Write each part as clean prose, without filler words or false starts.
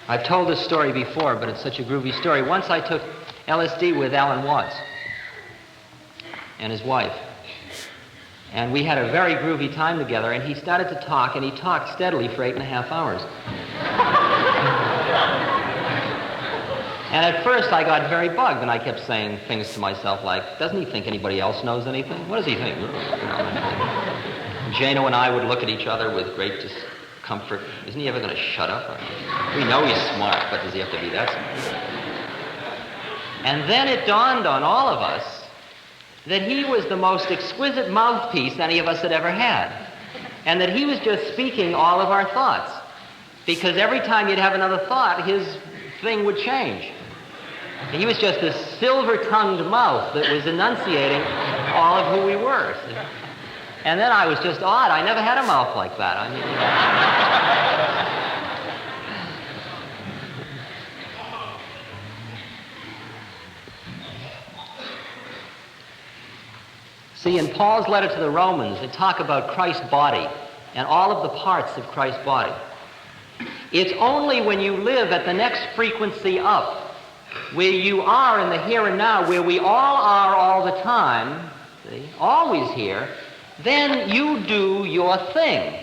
I've told this story before, but it's such a groovy story. Once I took LSD with Alan Watts and his wife. And we had a very groovy time together, and he started to talk, and he talked steadily for 8.5 hours. And at first I got very bugged, and I kept saying things to myself like, doesn't he think anybody else knows anything? What does he think? Jano and I would look at each other with great discomfort. Isn't he ever going to shut up? We know he's smart, but does he have to be that smart? And then it dawned on all of us that he was the most exquisite mouthpiece any of us had ever had, and that he was just speaking all of our thoughts, because every time you'd have another thought, his thing would change. He was just this silver-tongued mouth that was enunciating all of who we were. And then I was just awed. I never had a mouth like that. I mean, See, in Paul's letter to the Romans, they talk about Christ's body and all of the parts of Christ's body. It's only when you live at the next frequency up, where you are in the here and now, where we all are all the time, see, always here, then you do your thing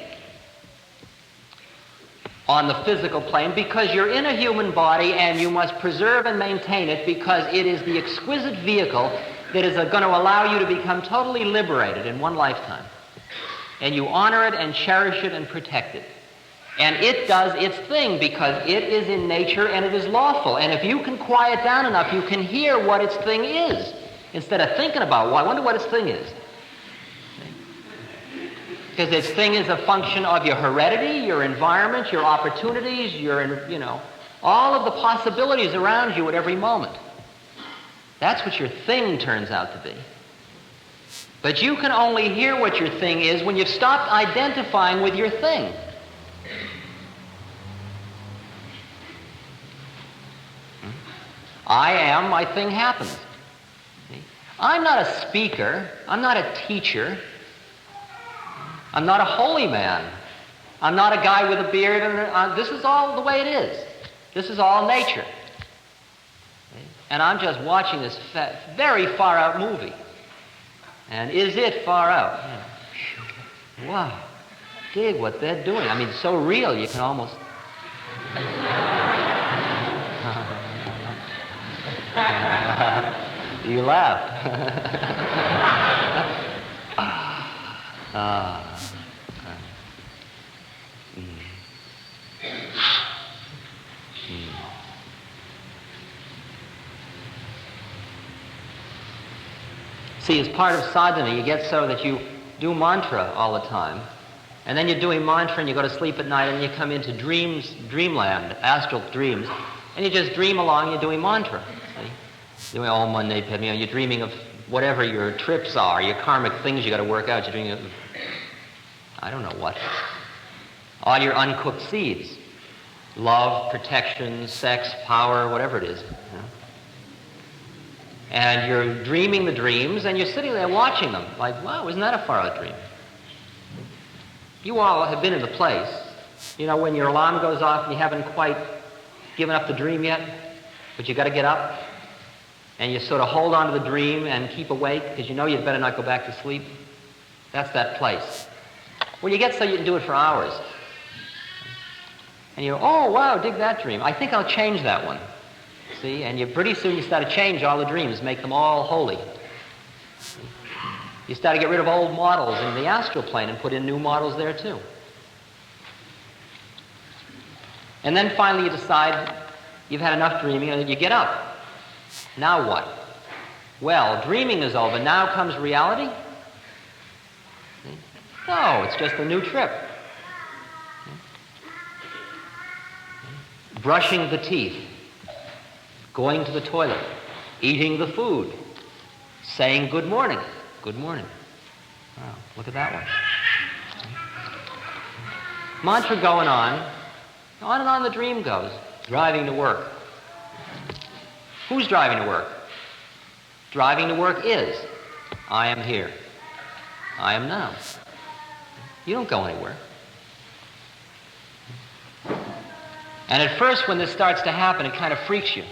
on the physical plane, because you're in a human body and you must preserve and maintain it, because it is the exquisite vehicle that is going to allow you to become totally liberated in one lifetime. And you honor it and cherish it and protect it. And it does its thing because it is in nature and it is lawful. And if you can quiet down enough, you can hear what its thing is instead of thinking about, well, I wonder what its thing is. Because its thing is a function of your heredity, your environment, your opportunities, all of the possibilities around you at every moment. That's what your thing turns out to be. But you can only hear what your thing is when you've stopped identifying with your thing. I am, my thing happens. See? I'm not a speaker. I'm not a teacher. I'm not a holy man. I'm not a guy with a beard. This is all the way it is. This is all nature. See? And I'm just watching this very far out movie. And is it far out? Wow. Dig what they're doing. I mean, it's so real you can almost... You laughed. See, as part of sadhana, you get so that you do mantra all the time, and then you're doing mantra and you go to sleep at night and you come into dreamland, astral dreams, and you just dream along, you're doing mantra. See? Doing all Monday, you're dreaming of whatever your trips are, your karmic things you got to work out. You're dreaming of, I don't know what. All your uncooked seeds. Love, protection, sex, power, whatever it is. And you're dreaming the dreams, and you're sitting there watching them. Like, wow, isn't that a far-out dream? You all have been in the place. You know, when your alarm goes off and you haven't quite given up the dream yet, but you got to get up, and you sort of hold on to the dream and keep awake because you know you'd better not go back to sleep. That's that place. Well, you get so you can do it for hours. And you go, oh, wow, dig that dream. I think I'll change that one. See? And pretty soon you start to change all the dreams, make them all holy. You start to get rid of old models in the astral plane and put in new models there too. And then finally you decide you've had enough dreaming and you get up. Now what? Well, dreaming is over. Now comes reality? See? No, it's just a new trip. Brushing the teeth, going to the toilet, eating the food, saying good morning. Good morning. Wow, look at that one. Mantra going on and on the dream goes. Driving to work. Who's driving to work? Driving to work is, I am here. I am now. You don't go anywhere. And at first, when this starts to happen, it kind of freaks you.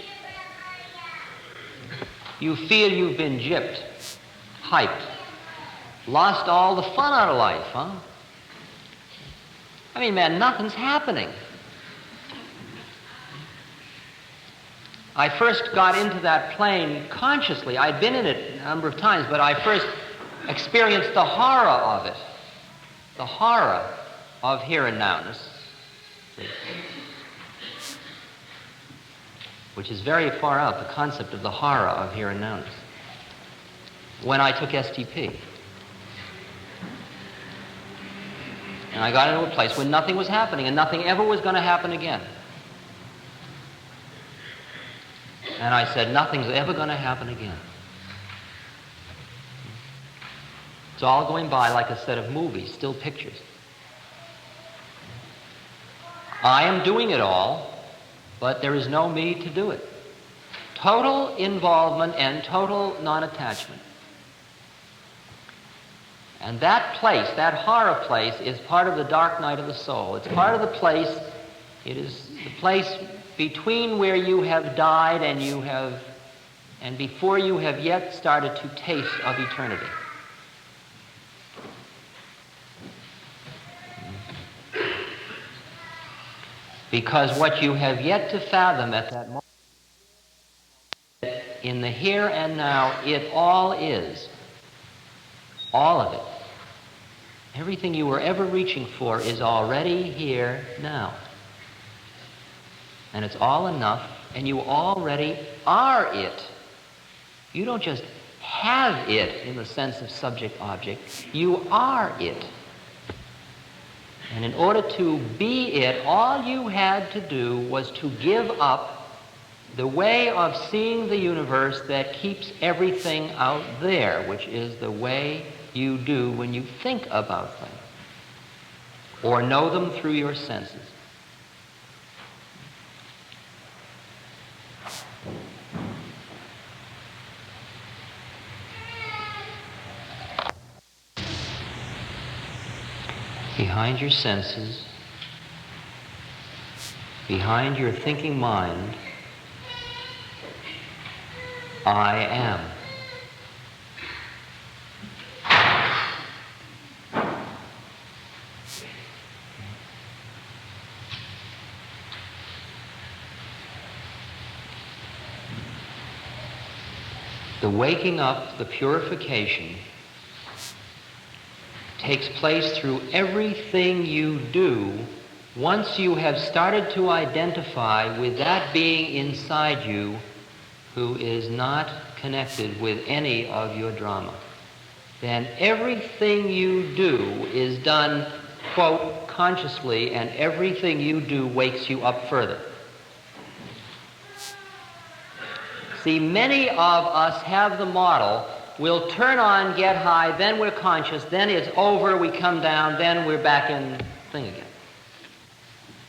You feel you've been gypped, hyped, lost all the fun out of life, huh? I mean, man, nothing's happening. I first got into that plane consciously. I'd been in it a number of times, but I first experienced the horror of it. The horror of here and nowness, which is very far out, the concept of the horror of here and nowness, when I took STP. And I got into a place where nothing was happening, and nothing ever was going to happen again. And I said, nothing's ever going to happen again. It's all going by like a set of movies, still pictures. I am doing it all, but there is no me to do it. Total involvement and total non-attachment. And that place, that horror place, is part of the dark night of the soul. It's part of the place, it is the place between where you have died and before you have yet started to taste of eternity. Because what you have yet to fathom at that moment, in the here and now, it all is. All of it. Everything you were ever reaching for is already here now. And it's all enough, and you already are it. You don't just have it in the sense of subject-object. You are it. And in order to be it, all you had to do was to give up the way of seeing the universe that keeps everything out there, which is the way you do when you think about things or know them through your senses. Behind your senses, behind your thinking mind, I am. The waking up, the purification, takes place through everything you do once you have started to identify with that being inside you who is not connected with any of your drama. Then everything you do is done, quote, consciously, and everything you do wakes you up further. See, many of us have the model, we'll turn on, get high, then we're conscious, then it's over, we come down, then we're back in thing again.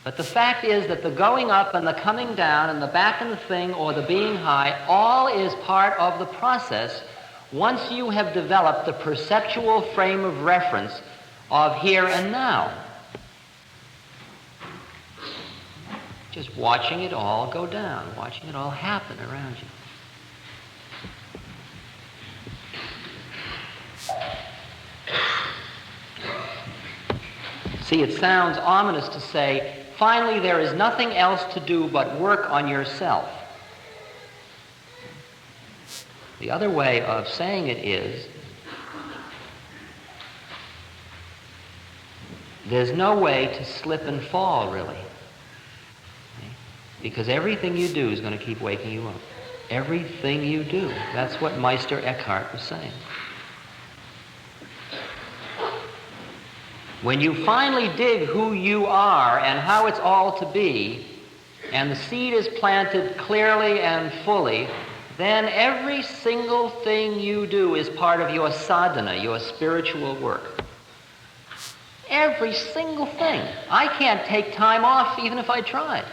But the fact is that the going up and the coming down and the back in the thing or the being high, all is part of the process once you have developed the perceptual frame of reference of here and now. Just watching it all go down, watching it all happen around you. See, it sounds ominous to say, finally there is nothing else to do but work on yourself. The other way of saying it is, there's no way to slip and fall, really. Because everything you do is going to keep waking you up. Everything you do. That's what Meister Eckhart was saying. When you finally dig who you are and how it's all to be, and the seed is planted clearly and fully, then every single thing you do is part of your sadhana, your spiritual work. Every single thing. I can't take time off even if I tried.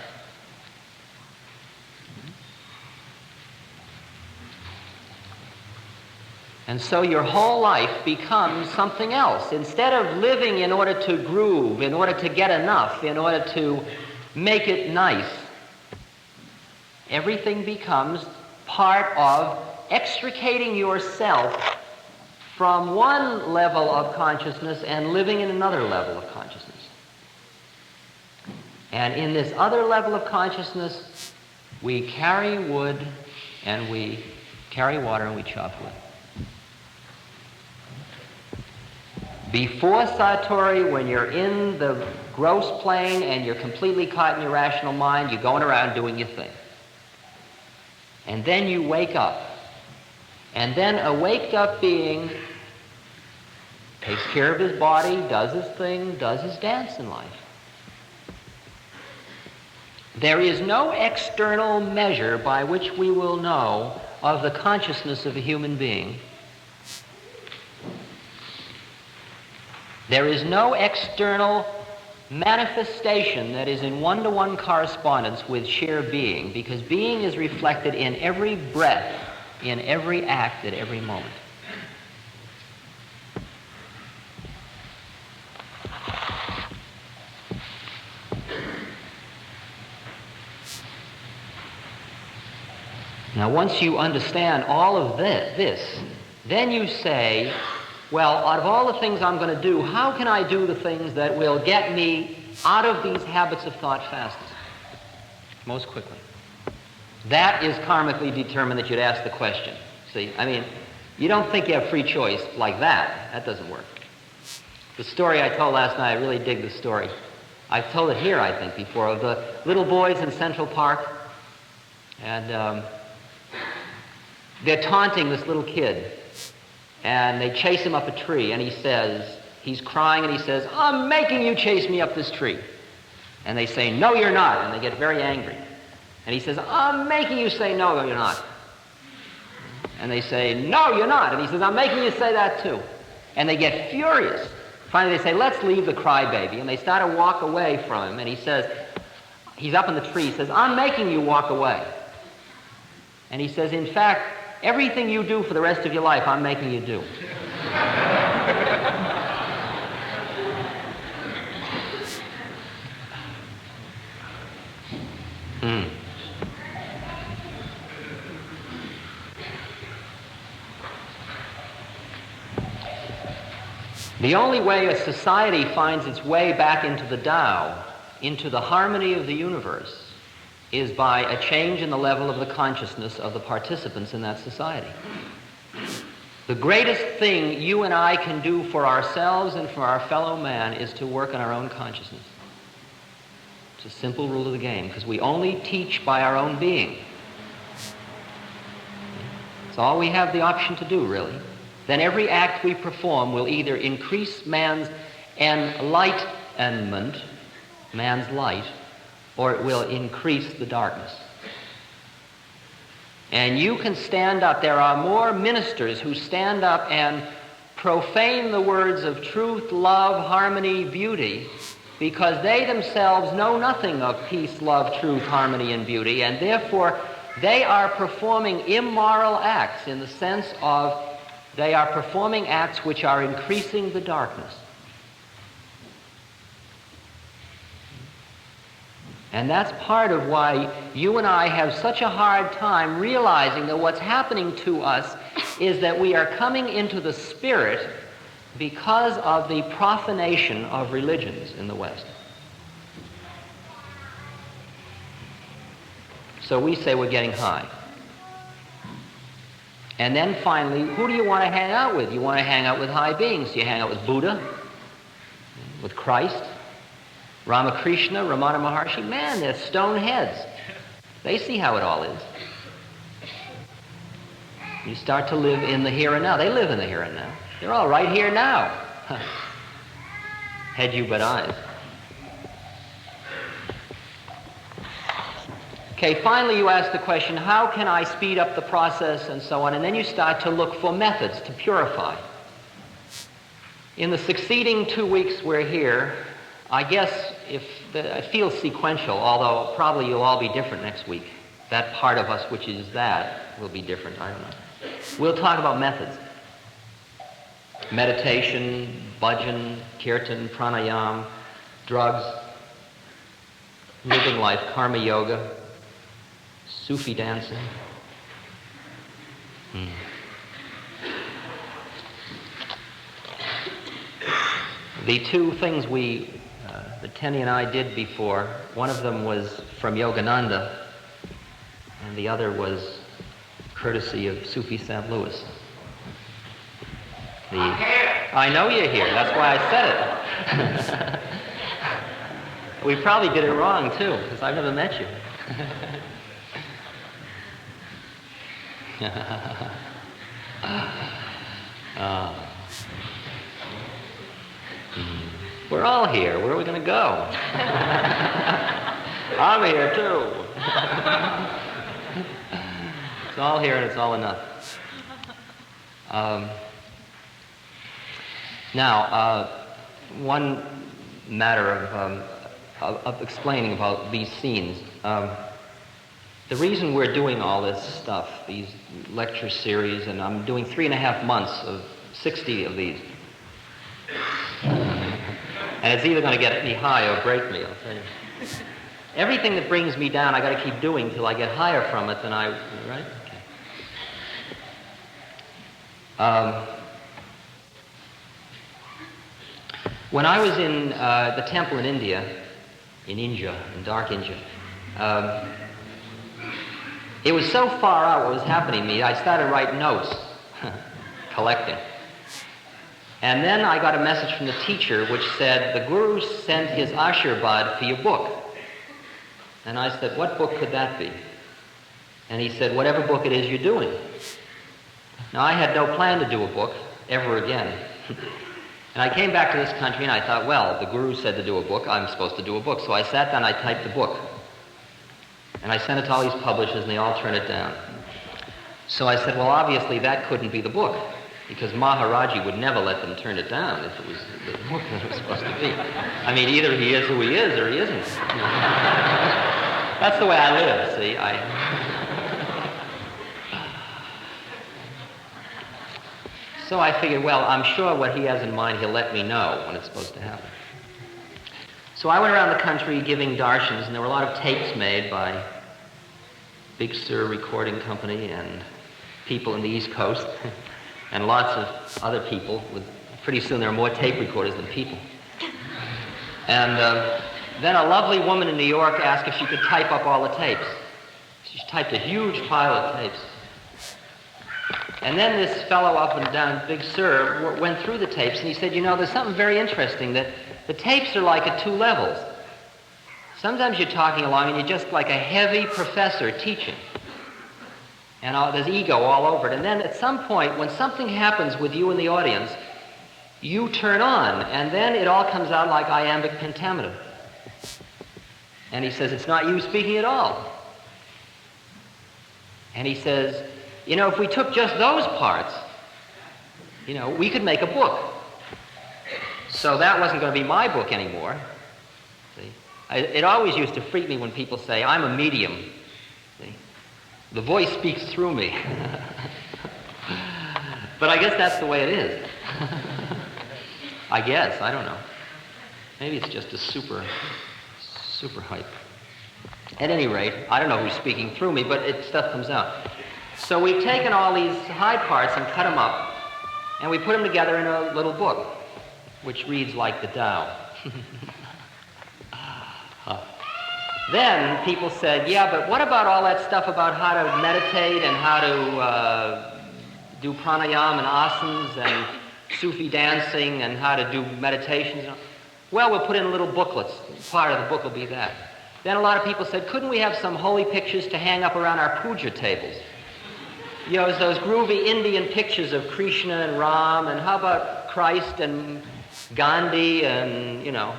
And so your whole life becomes something else. Instead of living in order to groove, in order to get enough, in order to make it nice, everything becomes part of extricating yourself from one level of consciousness and living in another level of consciousness. And in this other level of consciousness, we carry wood and we carry water and we chop wood. Before Satori, when you're in the gross plane and you're completely caught in your rational mind, you're going around doing your thing. And then you wake up. And then a waked up being takes care of his body, does his thing, does his dance in life. There is no external measure by which we will know of the consciousness of a human being. There is no external manifestation that is in one-to-one correspondence with sheer being, because being is reflected in every breath, in every act, at every moment. Now, once you understand all of this, then you say, well, out of all the things I'm going to do, how can I do the things that will get me out of these habits of thought fastest, most quickly? That is karmically determined that you'd ask the question. See, I mean, you don't think you have free choice like that. That doesn't work. The story I told last night, I really dig the story. I've told it here, I think, before, of the little boys in Central Park, and they're taunting this little kid, and they chase him up a tree, and he's crying, and he says, I'm making you chase me up this tree. And they say, no, you're not, and they get very angry. And he says, I'm making you say, no, you're not. And they say, no, you're not. And he says, I'm making you say that too. And they get furious. Finally, they say, let's leave the crybaby. And they start to walk away from him, and he says, he's up in the tree, he says, I'm making you walk away. And he says, in fact, everything you do for the rest of your life, I'm making you do. The only way a society finds its way back into the Tao, into the harmony of the universe, is by a change in the level of the consciousness of the participants in that society. The greatest thing you and I can do for ourselves and for our fellow man is to work on our own consciousness. It's a simple rule of the game, because we only teach by our own being. It's all we have the option to do, really. Then every act we perform will either increase man's enlightenment, man's light, or it will increase the darkness. And you can stand up. There are more ministers who stand up and profane the words of truth, love, harmony, beauty, because they themselves know nothing of peace, love, truth, harmony, and beauty, and therefore they are performing immoral acts in the sense of they are performing acts which are increasing the darkness. And that's part of why you and I have such a hard time realizing that what's happening to us is that we are coming into the spirit because of the profanation of religions in the West. So we say we're getting high. And then finally, who do you want to hang out with? You want to hang out with high beings. Do you hang out with Buddha, with Christ, Ramakrishna, Ramana Maharshi? Man, they're stone heads. They see how it all is. You start to live in the here and now. They live in the here and now. They're all right here now. Head you but eyes. Okay, finally you ask the question, how can I speed up the process and so on, and then you start to look for methods to purify. In the succeeding 2 weeks we're here, I guess I feel sequential, although probably you'll all be different next week. That part of us which is that will be different, I don't know. We'll talk about methods. Meditation, bhajan, kirtan, pranayam, drugs. living life, karma yoga, Sufi dancing. The two things that Tenny and I did before, one of them was from Yogananda, and the other was courtesy of Sufi St. Louis. I know you're here, that's why I said it. We probably did it wrong, too, because I've never met you. We're all here. Where are we going to go? I'm here, too. It's all here and it's all enough. Now, one matter of explaining about these scenes. The reason we're doing all this stuff, these lecture series, and I'm doing 3.5 months of 60 of these. And it's either going to get me high or break me, I'll tell you. Everything that brings me down, I got to keep doing till I get higher from it than right? Okay. When I was in the temple in India, in dark India, it was so far out what was happening to me, I started writing notes, collecting. And then I got a message from the teacher which said, the Guru sent his Ashirvad for your book. And I said, what book could that be? And he said, whatever book it is you're doing. Now, I had no plan to do a book ever again. And I came back to this country and I thought, well, the Guru said to do a book, I'm supposed to do a book. So I sat down, I typed the book. And I sent it to all these publishers and they all turned it down. So I said, well, obviously that couldn't be the book, because Maharaji would never let them turn it down if it was the book that it was supposed to be. I mean, either he is who he is or he isn't. That's the way I live, see. So I figured, well, I'm sure what he has in mind, he'll let me know when it's supposed to happen. So I went around the country giving darshans, and there were a lot of tapes made by Big Sur Recording Company and people in the East Coast, and lots of other people. Pretty soon there were more tape recorders than people. And then a lovely woman in New York asked if she could type up all the tapes. She typed a huge pile of tapes. And then this fellow up and down Big Sur went through the tapes, and he said, you know, there's something very interesting, that the tapes are like at two levels. Sometimes you're talking along and you're just like a heavy professor teaching. And there's ego all over it. And then at some point, when something happens with you in the audience, you turn on, and then it all comes out like iambic pentameter. And he says, it's not you speaking at all. And he says, you know, if we took just those parts, you know, we could make a book. So that wasn't going to be my book anymore. See? It always used to freak me when people say, I'm a medium. See? The voice speaks through me. But I guess that's the way it is. I guess, I don't know. Maybe it's just a super hype. At any rate, I don't know who's speaking through me, but stuff comes out. So we've taken all these high parts and cut them up, and we put them together in a little book, which reads like the Tao. Then people said, yeah, but what about all that stuff about how to meditate and how to do pranayama and asanas and Sufi dancing and how to do meditations? Well, we'll put in little booklets. Part of the book will be that. Then a lot of people said, couldn't we have some holy pictures to hang up around our puja tables? You know, those groovy Indian pictures of Krishna and Ram, and how about Christ and Gandhi and, you know.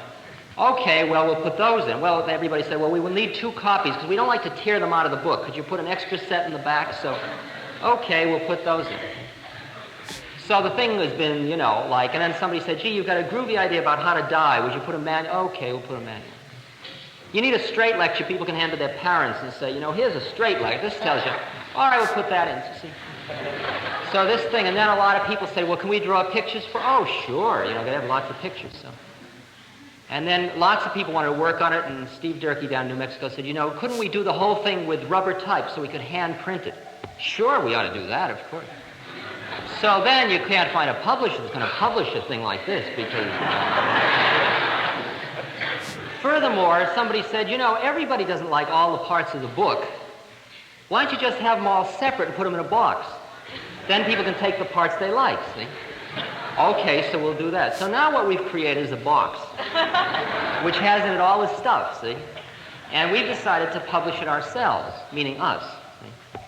Okay, well, we'll put those in. Well, everybody said, well, we will need 2 copies because we don't like to tear them out of the book. Could you put an extra set in the back? So, okay, we'll put those in. So the thing has been, you know, like, and then somebody said, gee, you've got a groovy idea about how to die. Would you put a manual? Okay, we'll put a manual. You need a straight lecture people can hand to their parents and say, you know, here's a straight lecture. This tells you. All right, we'll put that in. See? So this thing, and then a lot of people say, well, can we draw pictures for? Oh, sure. You know, they have lots of pictures. So And then lots of people wanted to work on it, and Steve Durkee down in New Mexico said, couldn't we do the whole thing with rubber type so we could hand print it? Sure, we ought to do that, of course. So then you can't find a publisher that's going to publish a thing like this because... Furthermore, somebody said, everybody doesn't like all the parts of the book. Why don't you just have them all separate and put them in a box? Then people can take the parts they like, see? Okay, so we'll do that. So now what we've created is a box, which has in it all this stuff, see? And we've decided to publish it ourselves, meaning us. See?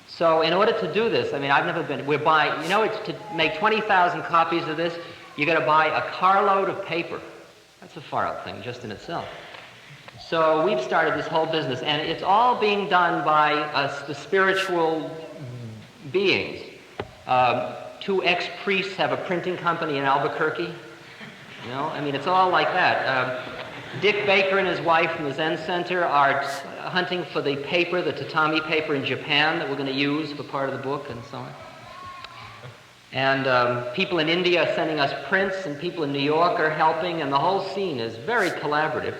So in order to do this, I've never been, we're buying, it's to make 20,000 copies of this, you got to buy a carload of paper. That's a far-out thing just in itself. So we've started this whole business, and it's all being done by the spiritual beings. 2 ex-priests have a printing company in Albuquerque. It's all like that. Dick Baker and his wife from the Zen Center are hunting for the paper, the tatami paper in Japan that we're going to use for part of the book and so on. And people in India are sending us prints, and people in New York are helping, and the whole scene is very collaborative.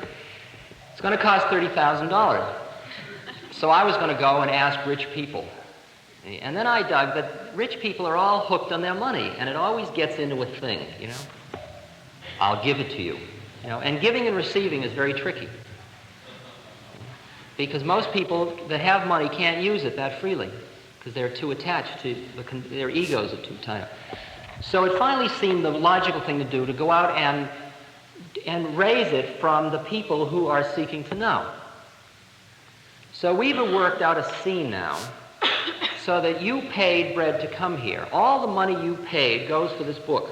It's going to cost $30,000. So I was going to go and ask rich people. And then I dug that rich people are all hooked on their money, and it always gets into a thing, I'll give it to you. And giving and receiving is very tricky. Because most people that have money can't use it that freely, because they're too attached to, their egos are too tied up. So it finally seemed the logical thing to do to go out and raise it from the people who are seeking to know. So we've worked out a scene now so that you paid bread to come here. All the money you paid goes for this book.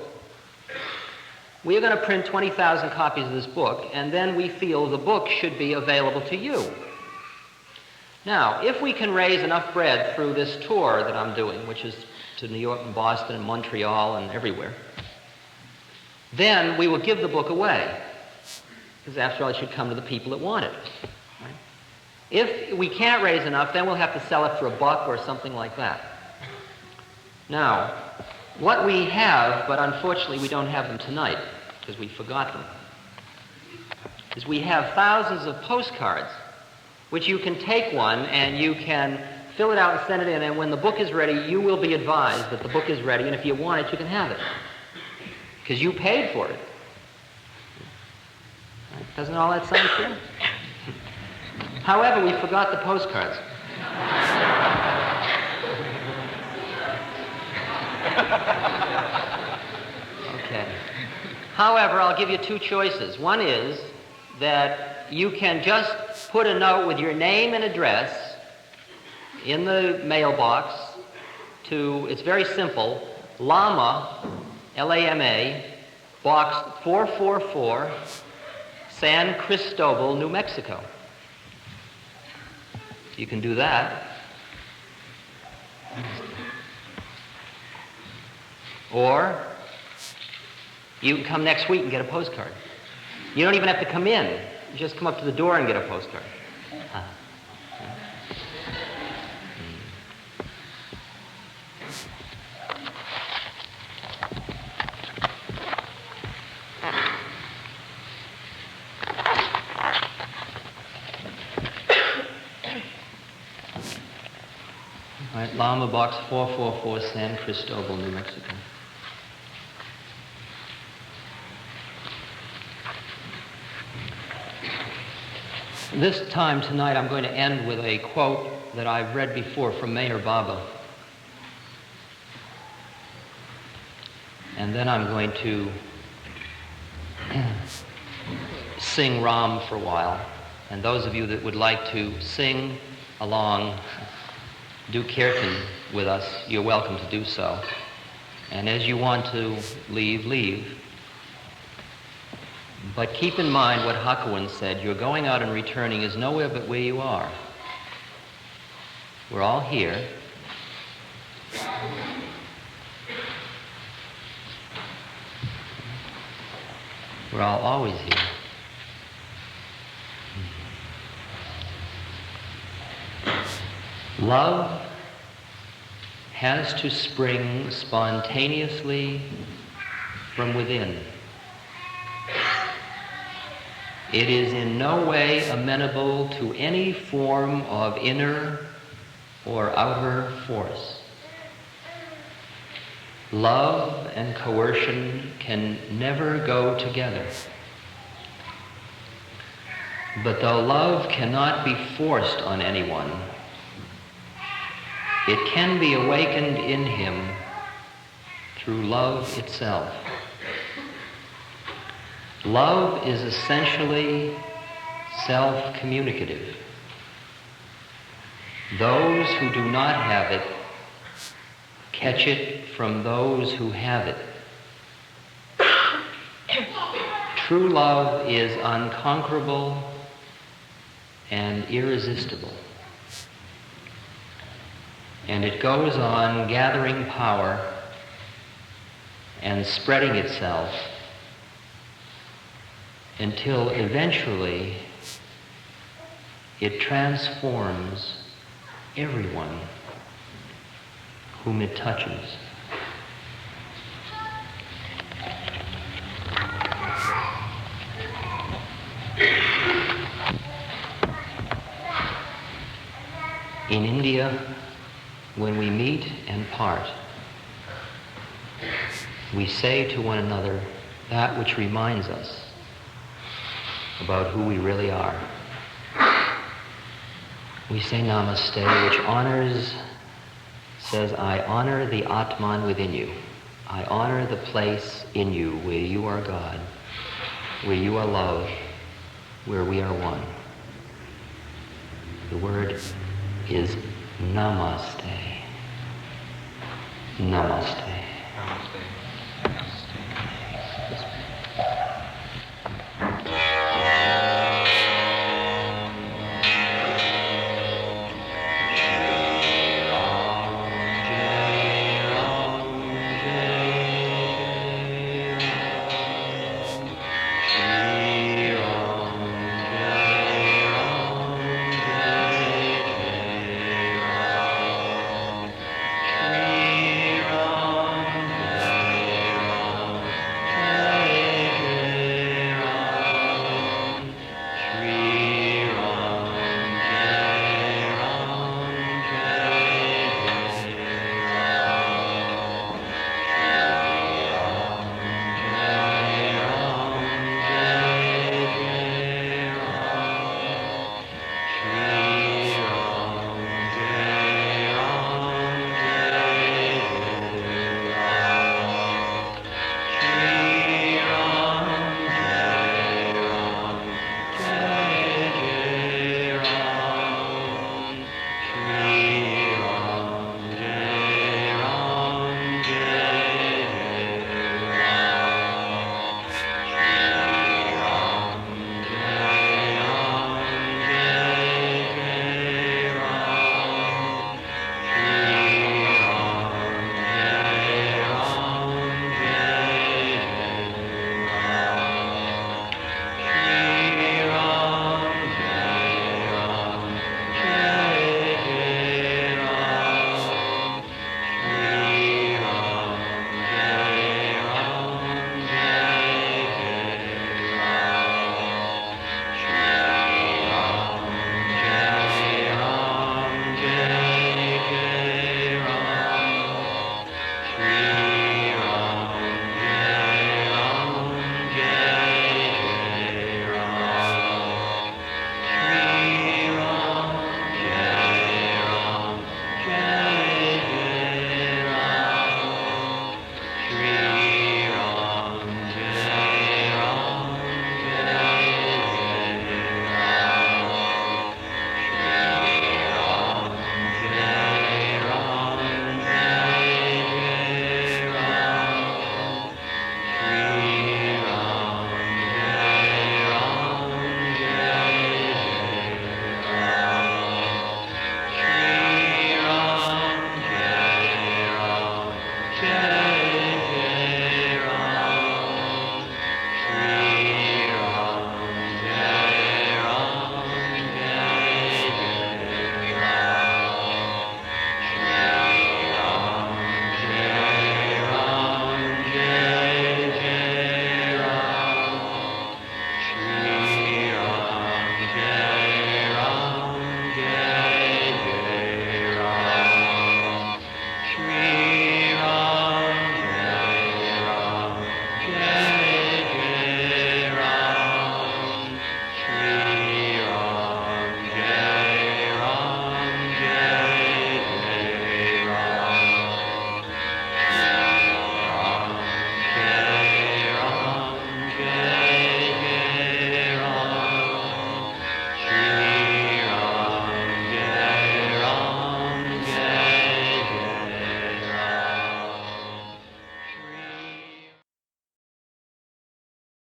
We are going to print 20,000 copies of this book, and then we feel the book should be available to you. Now, if we can raise enough bread through this tour that I'm doing, which is to New York and Boston and Montreal and everywhere, then we will give the book away. Because after all, it should come to the people that want it. Right? If we can't raise enough, then we'll have to sell it for $1 or something like that. Now, what we have, but unfortunately we don't have them tonight, because we forgot them, is we have thousands of postcards, which you can take one and you can fill it out and send it in, and when the book is ready, you will be advised that the book is ready, and if you want it, you can have it. Because you paid for it. Doesn't all that sound true? However, we forgot the postcards. Okay. However, I'll give you 2 choices. One is that you can just put a note with your name and address in the mailbox to, it's very simple, Lama, L-A-M-A, Box 444, San Cristobal, New Mexico. You can do that. Or you can come next week and get a postcard. You don't even have to come in. You just come up to the door and get a postcard. All right, Lama Box 444, San Cristobal, New Mexico. This time tonight I'm going to end with a quote that I've read before from Mayor Baba. And then I'm going to sing Ram for a while. And those of you that would like to sing along, do kirtan with us, you're welcome to do so. And as you want to leave, leave. But keep in mind what Hakuin said, your going out and returning is nowhere but where you are. We're all here. We're all always here. Love has to spring spontaneously from within. It is in no way amenable to any form of inner or outer force. Love and coercion can never go together. But though love cannot be forced on anyone, it can be awakened in him through love itself. Love is essentially self-communicative. Those who do not have it catch it from those who have it. True love is unconquerable and irresistible. And it goes on gathering power and spreading itself until eventually it transforms everyone whom it touches. In India, when we meet and part, we say to one another that which reminds us about who we really are. We say namaste, which says, I honor the Atman within you. I honor the place in you where you are God, where you are love, where we are one. The word is namaste. Namaste. Namaste.